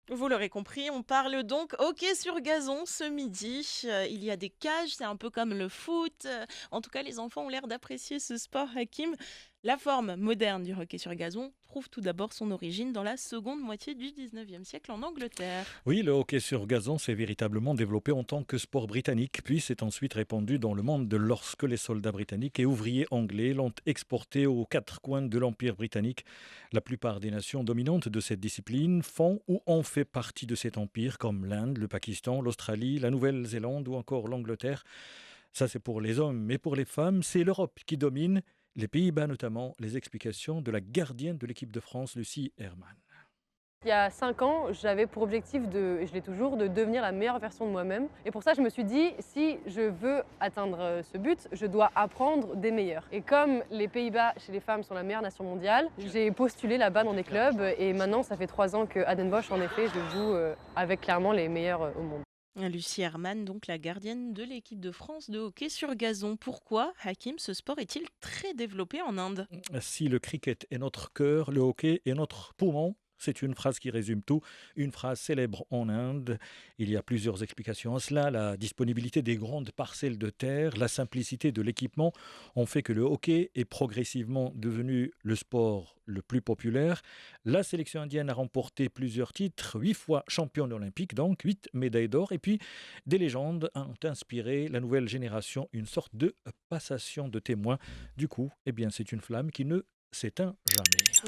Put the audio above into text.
Vous l'aurez compris, on parle donc hockey sur gazon ce midi. Il y a des cages, c'est un peu comme le foot. En tout cas, les enfants ont l'air d'apprécier ce sport, Hakim. La forme moderne du hockey sur gazon trouve tout d'abord son origine dans la seconde moitié du 19e siècle en Angleterre. Oui, le hockey sur gazon s'est véritablement développé en tant que sport britannique, puis s'est ensuite répandu dans le monde lorsque les soldats britanniques et ouvriers anglais l'ont exporté aux quatre coins de l'Empire britannique. La plupart des nations dominantes de cette discipline font ou ont fait partie de cet empire, comme l'Inde, le Pakistan, l'Australie, la Nouvelle-Zélande ou encore l'Angleterre. Ça, c'est pour les hommes, mais pour les femmes, c'est l'Europe qui domine, les Pays-Bas notamment. Les explications de la gardienne de l'équipe de France, Lucie Hermann. Il y a 5 ans, j'avais pour objectif et je l'ai toujours, de devenir la meilleure version de moi-même. Et pour ça, je me suis dit, si je veux atteindre ce but, je dois apprendre des meilleurs. Et comme les Pays-Bas, chez les femmes, sont la meilleure nation mondiale, j'ai postulé là-bas dans des clubs. Et maintenant, ça fait 3 ans qu'à Den Bosch, en effet, je joue avec clairement les meilleurs au monde. Lucie Hermann, donc la gardienne de l'équipe de France de hockey sur gazon. Pourquoi, Hakim, ce sport est-il très développé en Inde? Si le cricket est notre cœur, le hockey est notre poumon. C'est une phrase qui résume tout, une phrase célèbre en Inde. Il y a plusieurs explications à cela. La disponibilité des grandes parcelles de terre, la simplicité de l'équipement ont fait que le hockey est progressivement devenu le sport le plus populaire. La sélection indienne a remporté plusieurs titres, 8 fois championne olympique, donc 8 médailles d'or. Et puis, des légendes ont inspiré la nouvelle génération une sorte de passation de témoins. Du coup, eh bien, c'est une flamme qui ne s'éteint jamais.